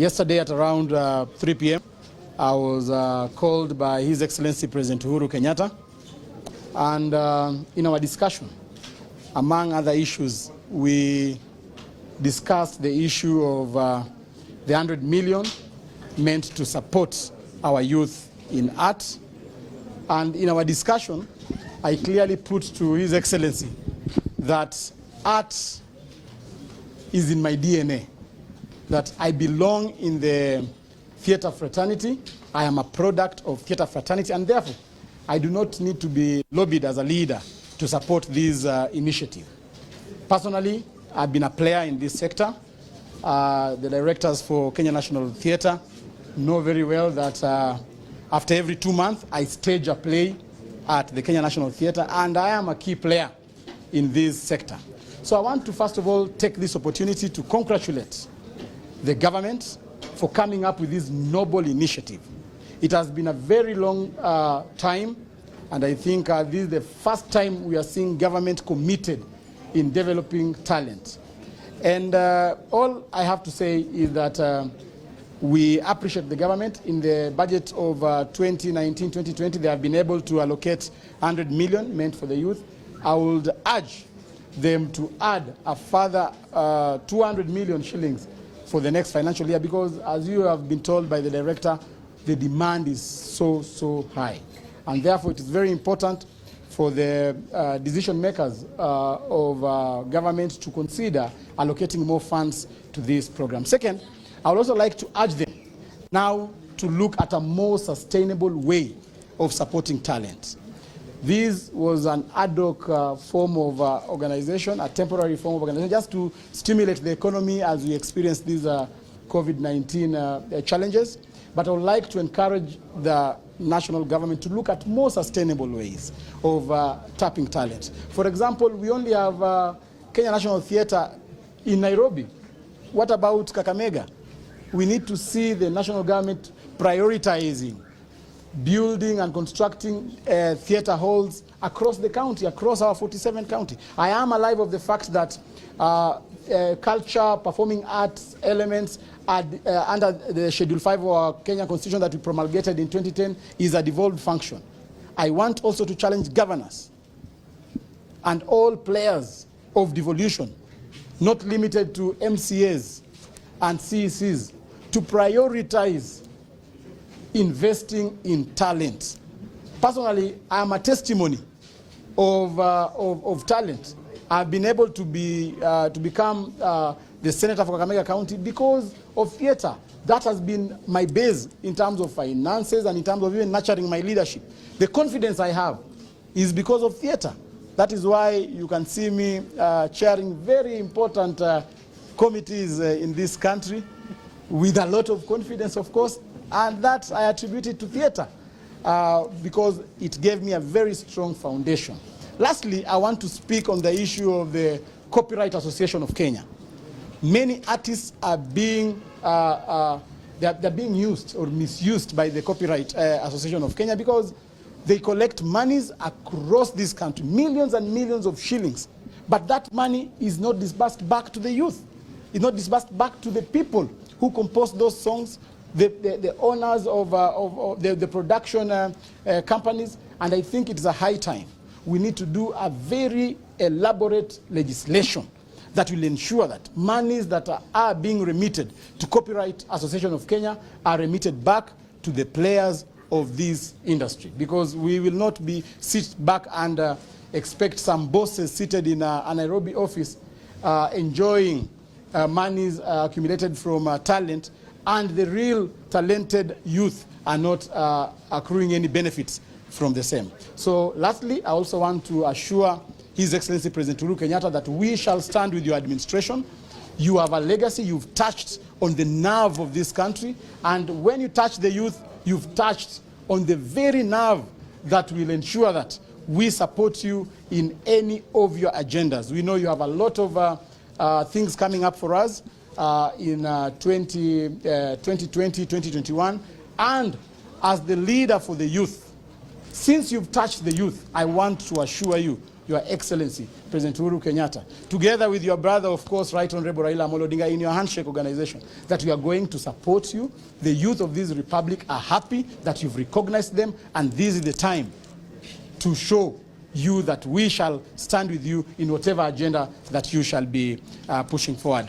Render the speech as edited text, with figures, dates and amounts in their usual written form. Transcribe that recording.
Yesterday at around 3 p.m., I was called by His Excellency President Uhuru Kenyatta, and in our discussion, among other issues, we discussed the issue of the 100 million meant to support our youth in art. And in our discussion, I clearly put to His Excellency that art is in my DNA, that I belong in the theater fraternity. I am a product of theater fraternity, and therefore I do not need to be lobbied as a leader to support this initiative. Personally, I've been a player in this sector. The directors for Kenya National Theatre know very well that after every 2 months, I stage a play at the Kenya National Theatre, and I am a key player in this sector. So I want to first of all take this opportunity to congratulate the government for coming up with this noble initiative. It has been a very long time, and I think this is the first time we are seeing government committed in developing talent. And all I have to say is that we appreciate the government. In the budget of 2019-2020, they have been able to allocate 100 million meant for the youth. I would urge them to add a further 200 million shillings for the next financial year, because as you have been told by the director, the demand is so high. And therefore it is very important for the decision makers of government to consider allocating more funds to this program. Second, I would also like to urge them now to look at a more sustainable way of supporting talent. This was an ad hoc form of organization, a temporary form of organization, just to stimulate the economy as we experience these COVID-19 challenges. But I would like to encourage the national government to look at more sustainable ways of tapping talent. For example, we only have Kenya National Theatre in Nairobi. What about Kakamega? We need to see the national government prioritizing building and constructing theatre halls across the county, across our 47 county. I am alive of the fact that culture, performing arts elements under the Schedule 5 of our Kenya Constitution that we promulgated in 2010 is a devolved function. I want also to challenge governors and all players of devolution, not limited to MCAs and CECs, to prioritize investing in talent. Personally, I am a testimony of talent. I've been able to become the senator for Kakamega County because of theatre. That has been my base in terms of finances and in terms of even nurturing my leadership. The confidence I have is because of theatre. That is why you can see me chairing very important committees in this country with a lot of confidence, of course, and that I attribute it to theatre because it gave me a very strong foundation. Lastly, I want to speak on the issue of the Copyright Association of Kenya. Many artists are being they're being used or misused by the Copyright Association of Kenya because they collect monies across this country, millions and millions of shillings, but that money is not disbursed back to the youth. It's not disbursed back to the people who compose those songs, the owners of the production companies, and I think it is a high time. We need to do a very elaborate legislation that will ensure that monies that are being remitted to Copyright Association of Kenya are remitted back to the players of this industry, because we will not be sit back and expect some bosses seated in a Nairobi office enjoying monies accumulated from talent, and the real talented youth are not accruing any benefits from the same. So lastly, I also want to assure His Excellency President Uhuru Kenyatta that we shall stand with your administration. You have a legacy, you've touched on the nerve of this country, and when you touch the youth, you've touched on the very nerve that will ensure that we support you in any of your agendas. We know you have a lot of things coming up for us in 2020, 2021, and as the leader for the youth, since you've touched the youth, I want to assure you, Your Excellency, President Uhuru Kenyatta, together with your brother, of course, Right Honorable Raila Amolo Odinga, in your handshake organization, that we are going to support you. The youth of this republic are happy that you've recognized them, and this is the time to show you that we shall stand with you in whatever agenda that you shall be pushing forward.